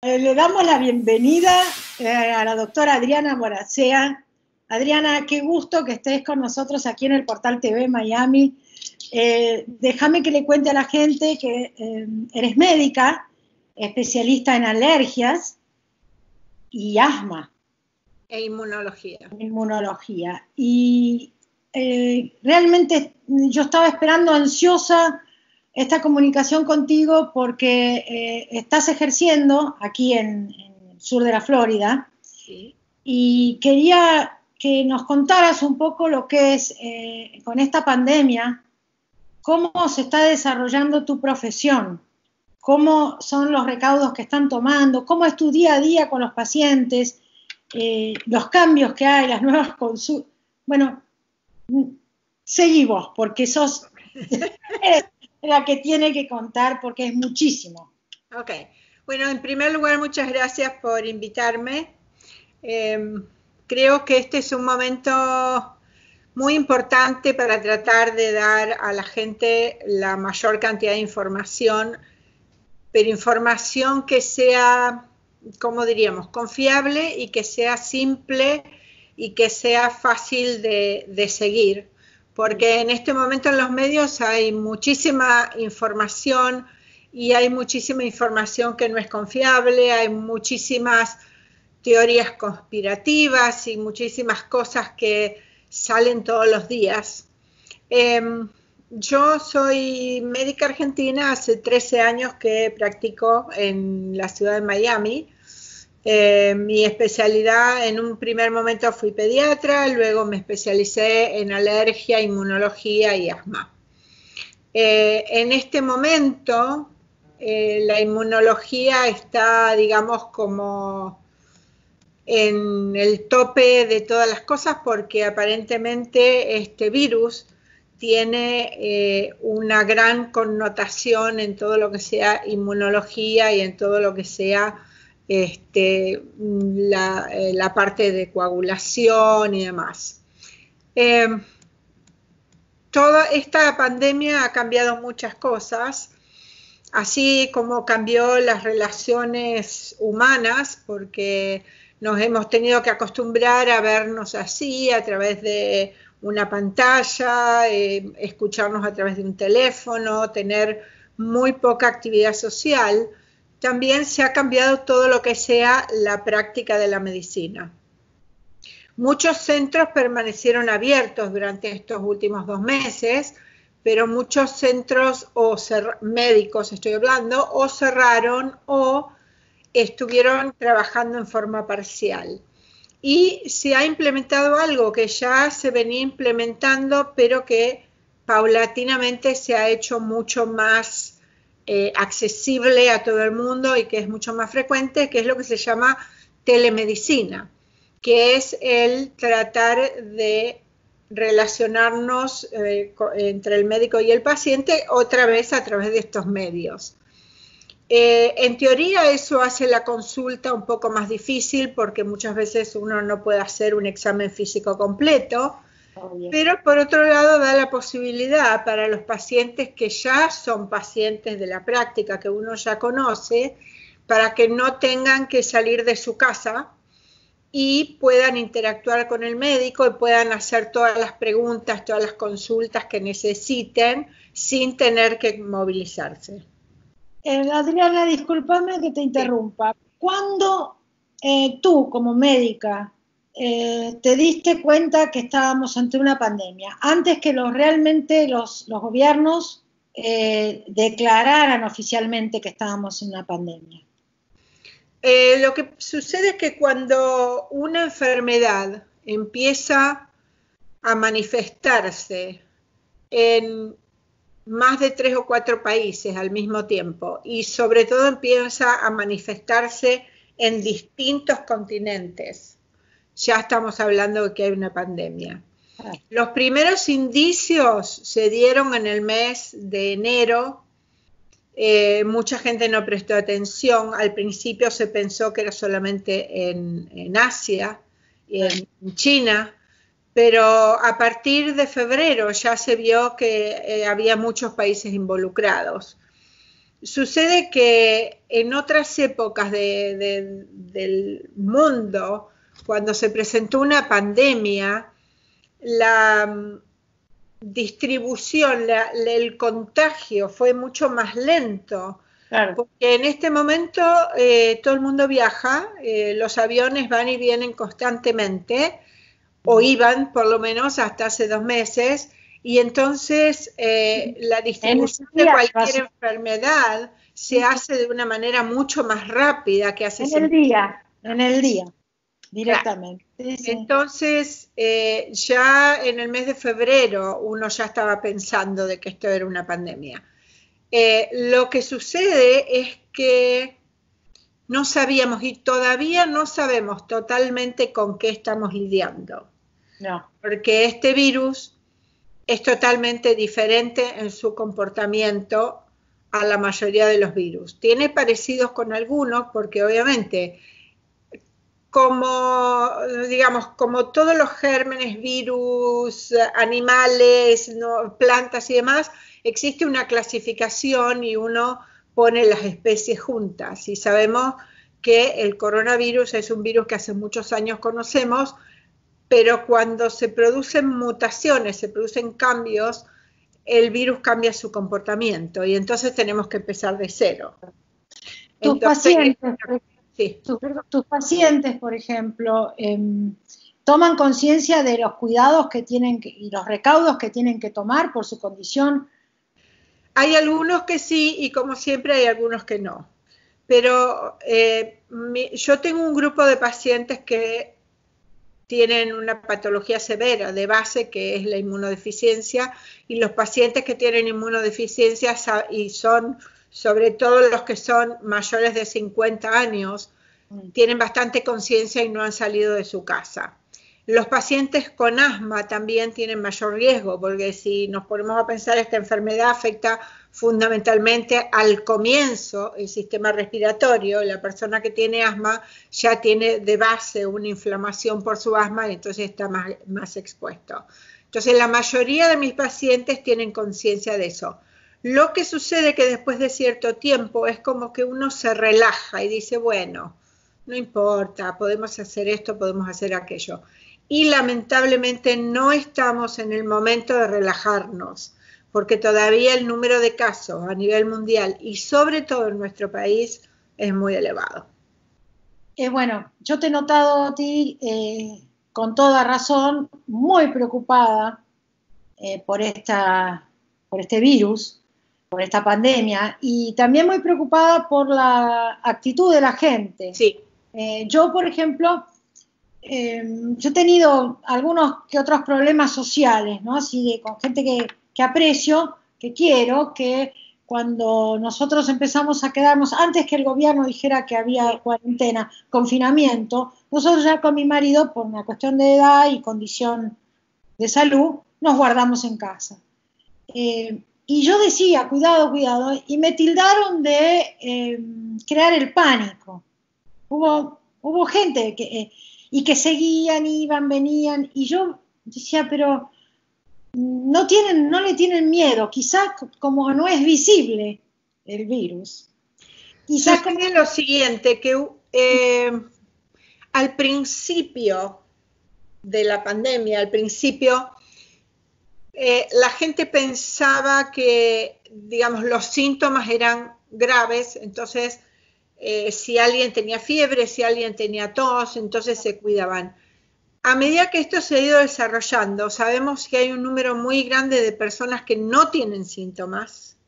Le damos la bienvenida a la doctora Adriana Moracea. Adriana, qué gusto que estés con nosotros aquí en el Portal TV Miami. Déjame que le cuente a la gente que eres médica, especialista en alergias y asma. E inmunología. Inmunología. Y realmente yo estaba esperando ansiosa esta comunicación contigo porque estás ejerciendo aquí en el sur de la Florida. Sí. Y quería que nos contaras un poco lo que es con esta pandemia, cómo se está desarrollando tu profesión, cómo son los recaudos que están tomando, cómo es tu día a día con los pacientes, los cambios que hay, las nuevas consultas. Bueno, seguí vos, porque sos la que tiene que contar, porque es muchísimo. Ok. Bueno, en primer lugar, muchas gracias por invitarme. Creo que este es un momento muy importante para tratar de dar a la gente la mayor cantidad de información, pero información que sea, ¿cómo diríamos?, confiable y que sea simple y que sea fácil de seguir. Porque en este momento en los medios hay muchísima información y hay muchísima información que no es confiable, hay muchísimas teorías conspirativas y muchísimas cosas que salen todos los días. Yo soy médica argentina, hace 13 años que practico en la ciudad de Miami. Mi especialidad en un primer momento fui pediatra, luego me especialicé en alergia, inmunología y asma. En este momento la inmunología está, digamos, como en el tope de todas las cosas porque aparentemente este virus tiene una gran connotación en todo lo que sea inmunología y en todo lo que sea la parte de coagulación y demás. Toda esta pandemia ha cambiado muchas cosas, así como cambió las relaciones humanas, porque nos hemos tenido que acostumbrar a vernos así, a través de una pantalla, escucharnos a través de un teléfono, tener muy poca actividad social. También se ha cambiado todo lo que sea la práctica de la medicina. Muchos centros permanecieron abiertos durante estos últimos 2 meses, pero muchos centros médicos, estoy hablando, o cerraron o estuvieron trabajando en forma parcial. Y se ha implementado algo que ya se venía implementando, pero que paulatinamente se ha hecho mucho más accesible a todo el mundo y que es mucho más frecuente, que es lo que se llama telemedicina, que es el tratar de relacionarnos entre el médico y el paciente otra vez a través de estos medios. En teoría eso hace la consulta un poco más difícil porque muchas veces uno no puede hacer un examen físico completo, pero por otro lado da la posibilidad para los pacientes que ya son pacientes de la práctica, que uno ya conoce, para que no tengan que salir de su casa y puedan interactuar con el médico y puedan hacer todas las preguntas, todas las consultas que necesiten sin tener que movilizarse. Adriana, discúlpame que te interrumpa. ¿Cuándo tú, como médica, te diste cuenta que estábamos ante una pandemia? Antes que realmente los gobiernos declararan oficialmente que estábamos en una pandemia. Lo que sucede es que cuando una enfermedad empieza a manifestarse en más de 3 o 4 países al mismo tiempo y sobre todo empieza a manifestarse en distintos continentes, ya estamos hablando de que hay una pandemia. Los primeros indicios se dieron en el mes de enero. Mucha gente no prestó atención. Al principio se pensó que era solamente en Asia y en China, pero a partir de febrero ya se vio que había muchos países involucrados. Sucede que en otras épocas del mundo, cuando se presentó una pandemia, la distribución, el contagio fue mucho más lento. Claro. Porque en este momento todo el mundo viaja, los aviones van y vienen constantemente, o iban por lo menos hasta hace 2 meses, y entonces la distribución de cualquier enfermedad se hace de una manera mucho más rápida que hace en el día, directamente. Claro. Sí. Entonces, ya en el mes de febrero uno ya estaba pensando de que esto era una pandemia. Lo que sucede es que no sabíamos y todavía no sabemos totalmente con qué estamos lidiando. No. Porque este virus es totalmente diferente en su comportamiento a la mayoría de los virus. Tiene parecidos con algunos porque obviamente como todos los gérmenes, virus, animales, ¿no? Plantas y demás, existe una clasificación y uno pone las especies juntas. Y sabemos que el coronavirus es un virus que hace muchos años conocemos, pero cuando se producen mutaciones, se producen cambios, el virus cambia su comportamiento y entonces tenemos que empezar de cero. Tus pacientes, por ejemplo, toman conciencia de los cuidados que tienen y los recaudos que tienen que tomar por su condición. Hay algunos que sí y como siempre hay algunos que no. Pero yo tengo un grupo de pacientes que tienen una patología severa de base que es la inmunodeficiencia y los pacientes que tienen inmunodeficiencia y son sobre todo los que son mayores de 50 años, tienen bastante conciencia y no han salido de su casa. Los pacientes con asma también tienen mayor riesgo, porque si nos ponemos a pensar, esta enfermedad afecta fundamentalmente al comienzo el sistema respiratorio. La persona que tiene asma ya tiene de base una inflamación por su asma y entonces está más expuesto. Entonces la mayoría de mis pacientes tienen conciencia de eso. Lo que sucede que después de cierto tiempo es como que uno se relaja y dice, bueno, no importa, podemos hacer esto, podemos hacer aquello. Y lamentablemente no estamos en el momento de relajarnos, porque todavía el número de casos a nivel mundial y sobre todo en nuestro país es muy elevado. Bueno, yo te he notado a ti con toda razón muy preocupada por este virus, por esta pandemia, y también muy preocupada por la actitud de la gente. Sí. Yo, por ejemplo, yo he tenido algunos que otros problemas sociales, ¿no? Así con gente que aprecio, que quiero, que cuando nosotros empezamos a quedarnos, antes que el gobierno dijera que había cuarentena, confinamiento, nosotros ya con mi marido, por una cuestión de edad y condición de salud, nos guardamos en casa. Y yo decía, cuidado, cuidado, y me tildaron de crear el pánico. Hubo gente y que seguían, iban, venían, y yo decía, pero no le tienen miedo, quizás como no es visible el virus. Quizás sucede lo siguiente, que al principio de la pandemia, al principio la gente pensaba que, digamos, los síntomas eran graves, entonces si alguien tenía fiebre, si alguien tenía tos, entonces se cuidaban. A medida que esto se ha ido desarrollando, sabemos que hay un número muy grande de personas que no tienen síntomas,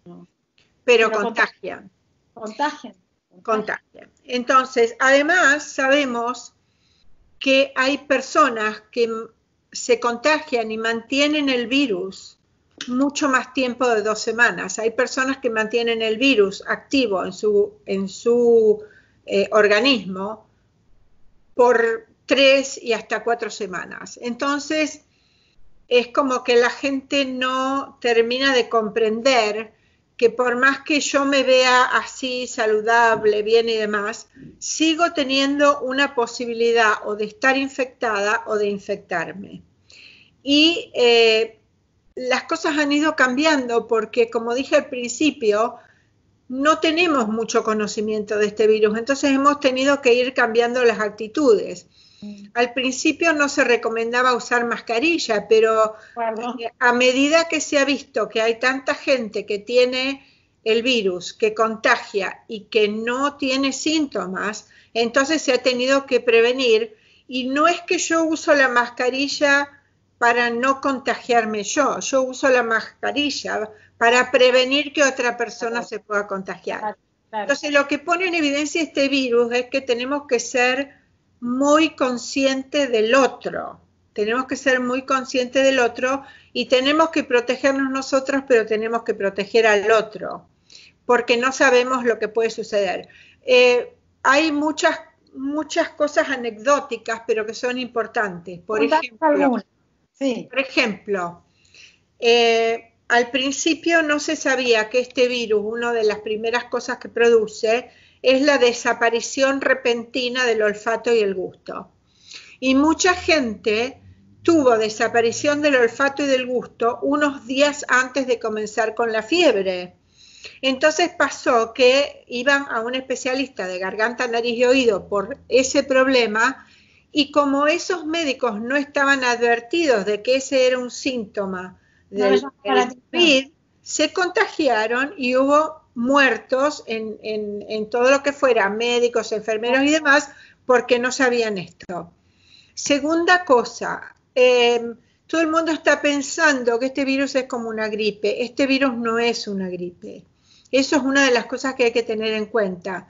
pero contagian. Contagian. Entonces, además, sabemos que hay personas que se contagian y mantienen el virus mucho más tiempo de 2 semanas. Hay personas que mantienen el virus activo en su organismo por 3 y hasta 4 semanas. Entonces, es como que la gente no termina de comprender que por más que yo me vea así, saludable, bien y demás, sigo teniendo una posibilidad o de estar infectada o de infectarme. Y las cosas han ido cambiando porque, como dije al principio, no tenemos mucho conocimiento de este virus, entonces hemos tenido que ir cambiando las actitudes. Al principio no se recomendaba usar mascarilla, pero a medida que se ha visto que hay tanta gente que tiene el virus, que contagia y que no tiene síntomas, entonces se ha tenido que prevenir. Y no es que yo uso la mascarilla para no contagiarme yo uso la mascarilla para prevenir que otra persona se pueda contagiar. Entonces lo que pone en evidencia este virus es que tenemos que ser muy conscientes del otro, y tenemos que protegernos nosotros, pero tenemos que proteger al otro, porque no sabemos lo que puede suceder. Hay muchas cosas anecdóticas, pero que son importantes. Por ejemplo, al principio no se sabía que este virus, una de las primeras cosas que produce, es la desaparición repentina del olfato y el gusto. Y mucha gente tuvo desaparición del olfato y del gusto unos días antes de comenzar con la fiebre. Entonces pasó que iban a un especialista de garganta, nariz y oído por ese problema, y como esos médicos no estaban advertidos de que ese era un síntoma del COVID, se contagiaron y hubo muertos en todo lo que fuera, médicos, enfermeros y demás, porque no sabían esto. Segunda cosa, todo el mundo está pensando que este virus es como una gripe. Este virus no es una gripe. Eso es una de las cosas que hay que tener en cuenta.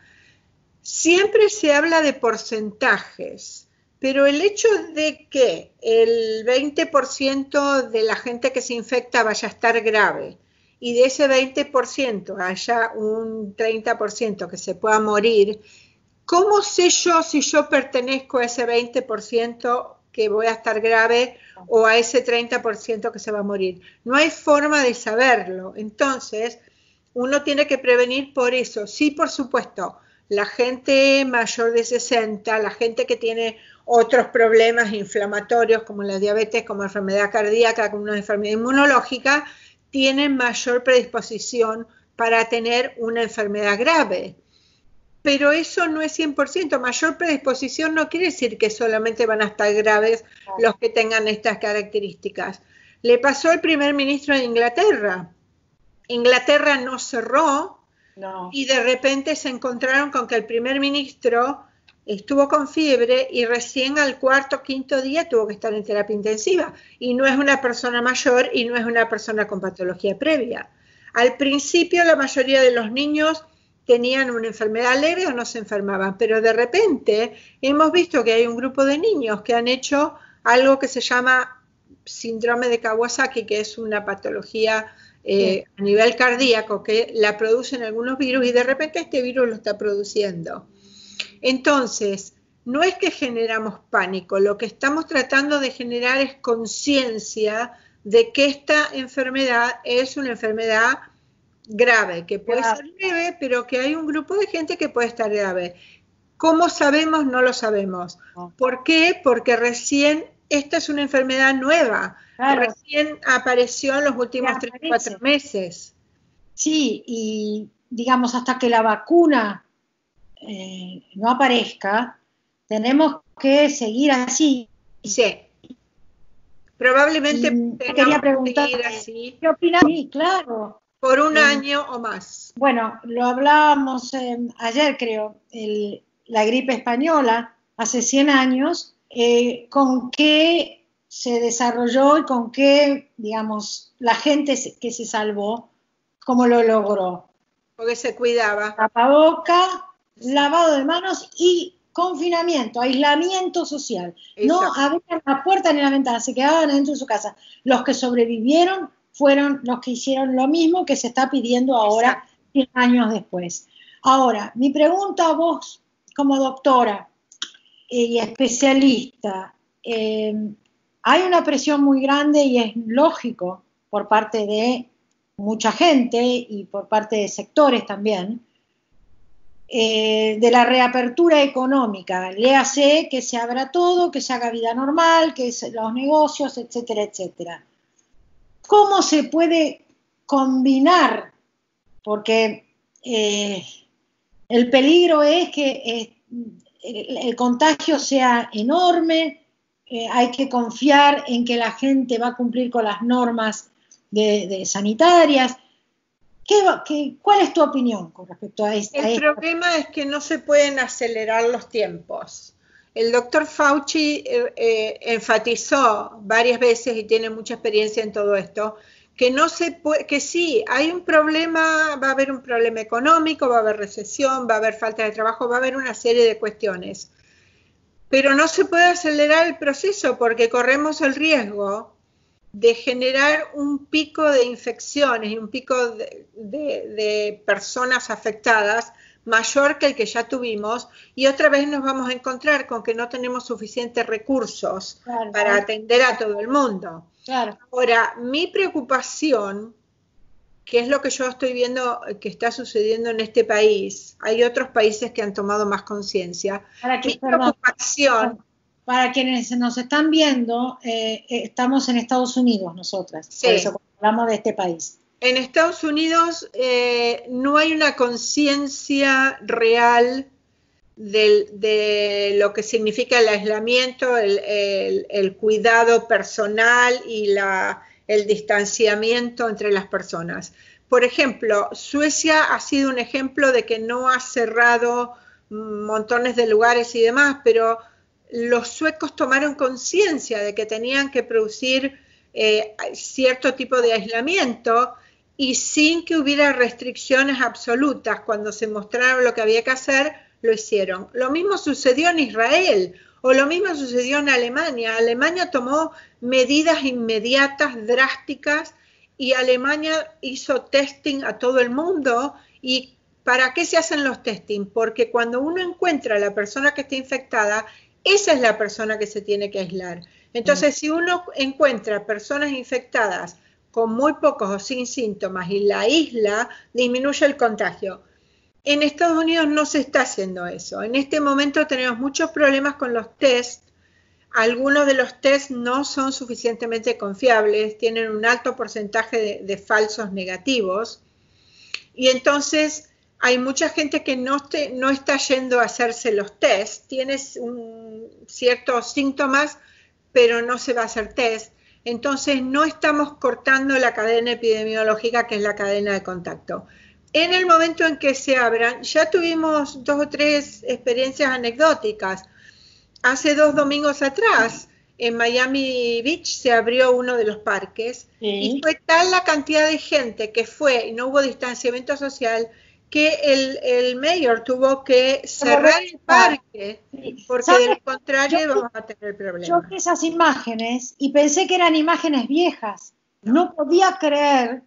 Siempre se habla de porcentajes, pero el hecho de que el 20% de la gente que se infecta vaya a estar grave, y de ese 20% haya un 30% que se pueda morir, ¿cómo sé yo si yo pertenezco a ese 20% que voy a estar grave o a ese 30% que se va a morir? No hay forma de saberlo. Entonces, uno tiene que prevenir por eso. Sí, por supuesto, la gente mayor de 60, la gente que tiene otros problemas inflamatorios como la diabetes, como enfermedad cardíaca, como una enfermedad inmunológica, tienen mayor predisposición para tener una enfermedad grave. Pero eso no es 100%. Mayor predisposición no quiere decir que solamente van a estar graves los que tengan estas características. Le pasó al primer ministro de Inglaterra. Inglaterra no cerró y de repente se encontraron con que el primer ministro estuvo con fiebre y recién al cuarto o quinto día tuvo que estar en terapia intensiva, y no es una persona mayor y no es una persona con patología previa. Al principio la mayoría de los niños tenían una enfermedad leve o no se enfermaban, pero de repente hemos visto que hay un grupo de niños que han hecho algo que se llama síndrome de Kawasaki, que es una patología a nivel cardíaco que la producen algunos virus, y de repente este virus lo está produciendo. Entonces, no es que generamos pánico, lo que estamos tratando de generar es conciencia de que esta enfermedad es una enfermedad grave, que puede ser leve, pero que hay un grupo de gente que puede estar grave. ¿Cómo sabemos? No lo sabemos. ¿Por qué? Porque recién esta es una enfermedad nueva, recién apareció en los últimos 3 o 4 meses. Sí, y digamos, hasta que la vacuna no aparezca, tenemos que seguir así. Sí. Probablemente quería preguntar, seguir así. ¿qué opinas? Sí, claro. Por un año o más. Bueno, lo hablábamos ayer, creo, la gripe española, hace 100 años, con qué se desarrolló y con qué, digamos, la gente que se salvó, cómo lo logró. Porque se cuidaba. Tapaboca, lavado de manos y confinamiento, aislamiento social. Exacto. No abrían la puerta ni la ventana, se quedaban dentro de su casa. Los que sobrevivieron fueron los que hicieron lo mismo que se está pidiendo ahora, 100 años después. Ahora, mi pregunta a vos, como doctora y especialista, hay una presión muy grande y es lógico por parte de mucha gente y por parte de sectores también, de la reapertura económica, léase que se abra todo, que se haga vida normal, que los negocios, etcétera, etcétera. ¿Cómo se puede combinar? Porque el peligro es que el contagio sea enorme, hay que confiar en que la gente va a cumplir con las normas de sanitarias. ¿Cuál es tu opinión con respecto a esto? El problema es que no se pueden acelerar los tiempos. El doctor Fauci enfatizó varias veces, y tiene mucha experiencia en todo esto, que no se puede, que sí, hay un problema, va a haber un problema económico, va a haber recesión, va a haber falta de trabajo, va a haber una serie de cuestiones. Pero no se puede acelerar el proceso porque corremos el riesgo de generar un pico de infecciones y un pico de personas afectadas mayor que el que ya tuvimos, y otra vez nos vamos a encontrar con que no tenemos suficientes recursos para atender a todo el mundo. Claro. Ahora, mi preocupación, que es lo que yo estoy viendo que está sucediendo en este país, hay otros países que han tomado más conciencia. Mi preocupación... Para quienes nos están viendo, estamos en Estados Unidos nosotras, sí. Por eso hablamos de este país. En Estados Unidos no hay una conciencia real de lo que significa el aislamiento, el cuidado personal y el distanciamiento entre las personas. Por ejemplo, Suecia ha sido un ejemplo de que no ha cerrado montones de lugares y demás, pero los suecos tomaron conciencia de que tenían que producir cierto tipo de aislamiento y sin que hubiera restricciones absolutas. Cuando se mostraron lo que había que hacer, lo hicieron. Lo mismo sucedió en Israel, o lo mismo sucedió en Alemania. Alemania tomó medidas inmediatas, drásticas, y Alemania hizo testing a todo el mundo. ¿Y para qué se hacen los testing? Porque cuando uno encuentra a la persona que está infectada, esa es la persona que se tiene que aislar. Entonces, si uno encuentra personas infectadas con muy pocos o sin síntomas y la aísla, disminuye el contagio. En Estados Unidos no se está haciendo eso. En este momento tenemos muchos problemas con los test. Algunos de los test no son suficientemente confiables, tienen un alto porcentaje de falsos negativos. Y entonces hay mucha gente que no está yendo a hacerse los test, tiene ciertos síntomas, pero no se va a hacer test. Entonces no estamos cortando la cadena epidemiológica, que es la cadena de contacto. En el momento en que se abran, ya tuvimos 2 o 3 experiencias anecdóticas. Hace 2 domingos atrás, en Miami Beach se abrió uno de los parques, sí. Y fue tal la cantidad de gente que fue y no hubo distanciamiento social que el mayor tuvo que cerrar el parque, porque de lo contrario vamos a tener problemas. Yo vi esas imágenes y pensé que eran imágenes viejas. No podía creer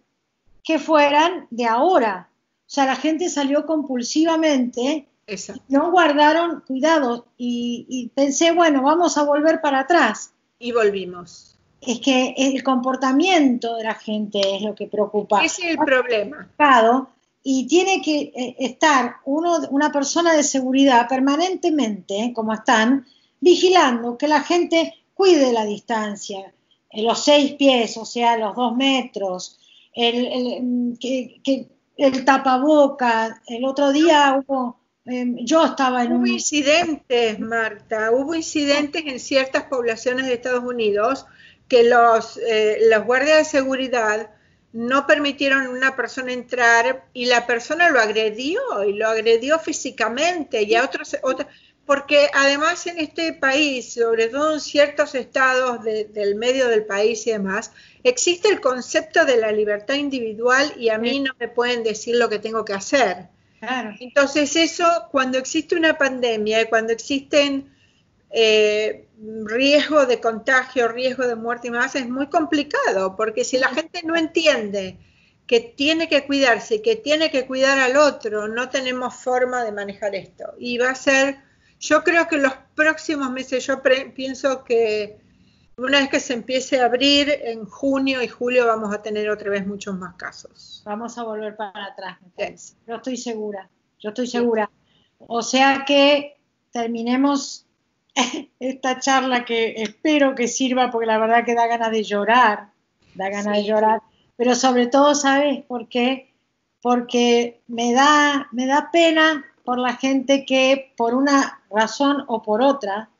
que fueran de ahora. O sea, la gente salió compulsivamente, exacto. No guardaron cuidado y pensé, bueno, vamos a volver para atrás. Y volvimos. Es que el comportamiento de la gente es lo que preocupa. Ese es el problema. Y tiene que estar una persona de seguridad permanentemente, como están, vigilando que la gente cuide la distancia, los 6 pies, o sea, los 2 metros, que el tapaboca. El otro día yo estaba en Hubo incidentes, Marta, hubo incidentes en ciertas poblaciones de Estados Unidos que los guardias de seguridad no permitieron a una persona entrar y la persona lo agredió físicamente y a otros, porque además en este país, sobre todo en ciertos estados del medio del país y demás, existe el concepto de la libertad individual y a mí no me pueden decir lo que tengo que hacer. Claro. Entonces eso, cuando existe una pandemia y cuando existen riesgo de contagio, riesgo de muerte y más, es muy complicado, porque si la gente no entiende que tiene que cuidarse, que tiene que cuidar al otro, no tenemos forma de manejar esto. Y va a ser, yo creo que los próximos meses, yo pienso que una vez que se empiece a abrir, en junio y julio vamos a tener otra vez muchos más casos. Vamos a volver para atrás, me parece. Yo estoy segura. O sea que terminemos esta charla, que espero que sirva, porque la verdad que da ganas de llorar, pero sobre todo, ¿sabes por qué? porque me da pena por la gente que por una razón o por otra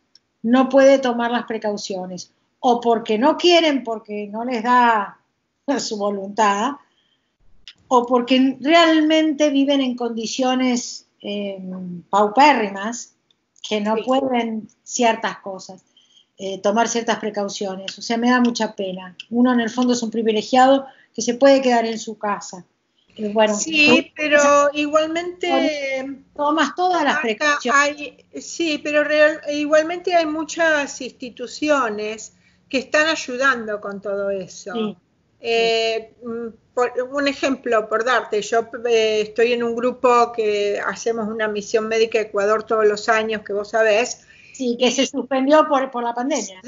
no puede tomar las precauciones, o porque no quieren, porque no les da su voluntad, o porque realmente viven en condiciones paupérrimas que no pueden ciertas cosas, tomar ciertas precauciones. O sea, me da mucha pena. Uno en el fondo es un privilegiado que se puede quedar en su casa. Bueno, sí, pero igualmente tomas todas las precauciones. sí, pero igualmente hay muchas instituciones que están ayudando con todo eso. Sí. Un ejemplo, por darte, yo estoy en un grupo que hacemos una misión médica a Ecuador todos los años, que vos sabés. Sí, que se suspendió por la pandemia.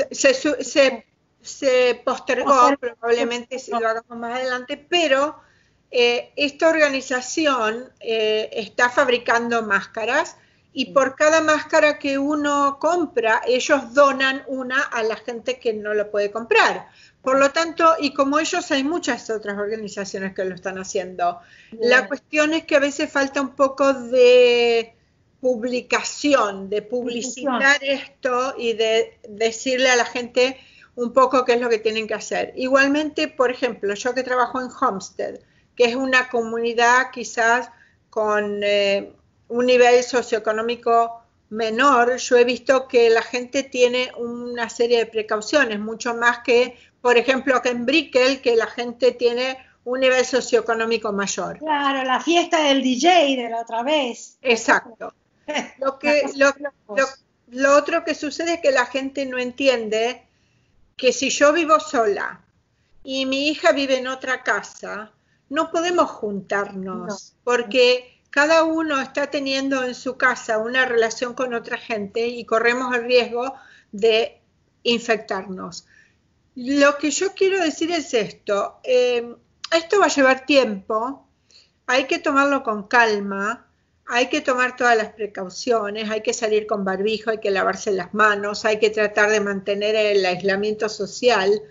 Se postergó, probablemente si lo hagamos más adelante, pero esta organización está fabricando máscaras y por cada máscara que uno compra, ellos donan una a la gente que no lo puede comprar. Por lo tanto, y como ellos, hay muchas otras organizaciones que lo están haciendo. Bien. La cuestión es que a veces falta un poco de publicación, de publicitar esto y de decirle a la gente un poco qué es lo que tienen que hacer. Igualmente, por ejemplo, yo que trabajo en Homestead, que es una comunidad quizás con un nivel socioeconómico menor, yo he visto que la gente tiene una serie de precauciones, mucho más que, por ejemplo, que en Brickell, que la gente tiene un nivel socioeconómico mayor. Claro, la fiesta del DJ de la otra vez. Exacto. Lo otro que sucede es que la gente no entiende que si yo vivo sola y mi hija vive en otra casa, no podemos juntarnos, porque cada uno está teniendo en su casa una relación con otra gente y corremos el riesgo de infectarnos. Lo que yo quiero decir es esto, esto va a llevar tiempo, hay que tomarlo con calma, hay que tomar todas las precauciones, hay que salir con barbijo, hay que lavarse las manos, hay que tratar de mantener el aislamiento social,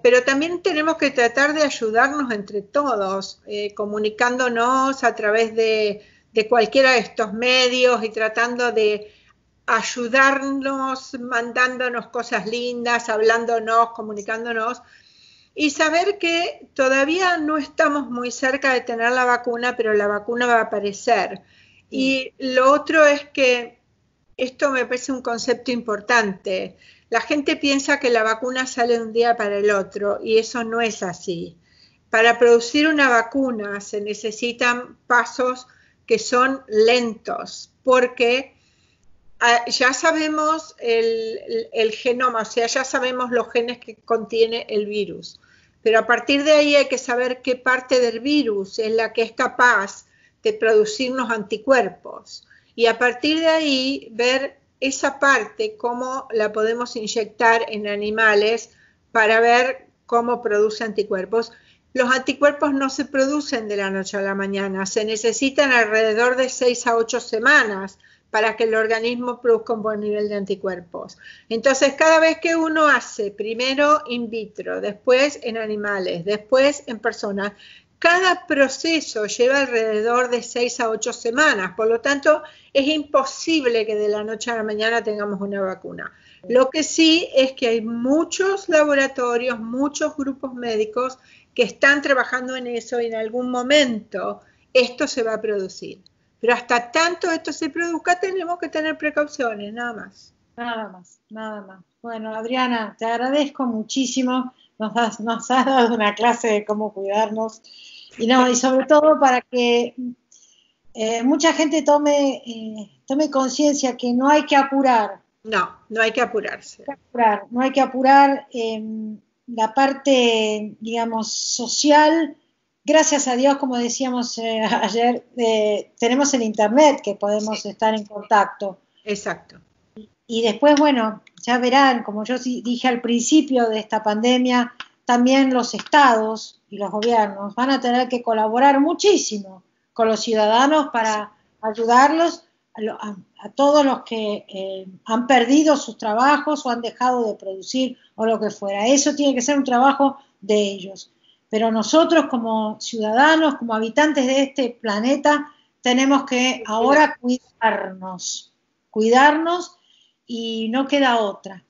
pero también tenemos que tratar de ayudarnos entre todos, comunicándonos a través de cualquiera de estos medios y tratando de ayudarnos, mandándonos cosas lindas, hablándonos, comunicándonos, y saber que todavía no estamos muy cerca de tener la vacuna, pero la vacuna va a aparecer. Y lo otro es que esto me parece un concepto importante. La gente piensa que la vacuna sale de un día para el otro y eso no es así. Para producir una vacuna se necesitan pasos que son lentos, porque ya sabemos el genoma, o sea, ya sabemos los genes que contiene el virus. Pero a partir de ahí hay que saber qué parte del virus es la que es capaz de producirnos anticuerpos. Y a partir de ahí ver esa parte, cómo la podemos inyectar en animales para ver cómo produce anticuerpos. Los anticuerpos no se producen de la noche a la mañana, se necesitan alrededor de 6 a 8 semanas para que el organismo produzca un buen nivel de anticuerpos. Entonces, cada vez que uno hace, primero in vitro, después en animales, después en personas, cada proceso lleva alrededor de 6 a 8 semanas, por lo tanto, es imposible que de la noche a la mañana tengamos una vacuna. Lo que sí es que hay muchos laboratorios, muchos grupos médicos que están trabajando en eso y en algún momento esto se va a producir. Pero hasta tanto esto se produzca tenemos que tener precauciones, nada más. Nada más, nada más. Bueno, Adriana, te agradezco muchísimo, nos has dado una clase de cómo cuidarnos y sobre todo para que mucha gente tome conciencia que no hay que apurar. No hay que apurarse. No hay que apurar la parte, digamos, social. Gracias a Dios, como decíamos ayer, tenemos el internet que podemos estar en contacto. Exacto. Y después, bueno, ya verán, como yo dije al principio de esta pandemia, también los estados y los gobiernos van a tener que colaborar muchísimo con los ciudadanos para ayudarlos a todos los que han perdido sus trabajos o han dejado de producir o lo que fuera. Eso tiene que ser un trabajo de ellos. pero nosotros como ciudadanos, como habitantes de este planeta, tenemos que ahora cuidarnos y no queda otra,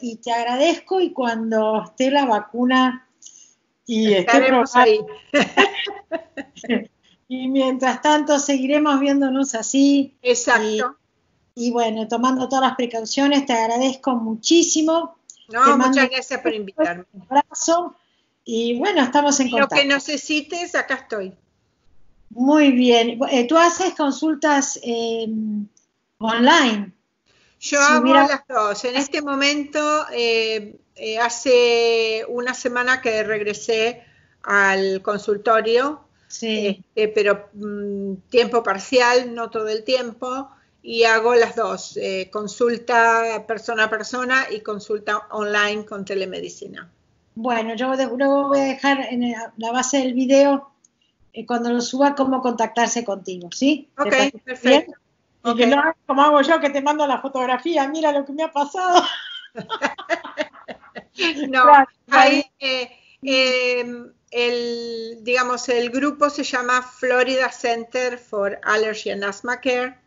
y te agradezco y cuando esté la vacuna y esté Estaremos ahí. Y mientras tanto seguiremos viéndonos así. Exacto. Y bueno, tomando todas las precauciones, te agradezco muchísimo. No, muchas gracias por invitarme. Un abrazo y bueno, estamos en contacto. Lo que necesites, acá estoy. Muy bien. ¿Tú haces consultas online? Yo hago las dos. En este momento, hace una semana que regresé al consultorio, sí. pero tiempo parcial, no todo el tiempo, y hago las dos, consulta persona a persona y consulta online con telemedicina. Bueno, yo luego voy a dejar en la base del video, cuando lo suba, cómo contactarse contigo, ¿sí? Ok, perfecto. Bien? Y que no hagas como hago yo, que te mando la fotografía, mira lo que me ha pasado. No, ahí digamos, el grupo se llama Florida Center for Allergy and Asthma Care.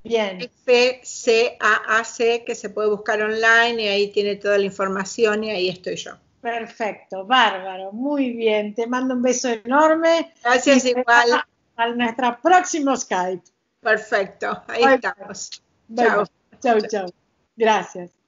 Bien. FCAAC, que se puede buscar online y ahí tiene toda la información y ahí estoy yo. Perfecto, bárbaro, muy bien. Te mando un beso enorme. Gracias, igual. A nuestro próximo Skype. Perfecto, ahí estamos. Chao. Chao. Gracias.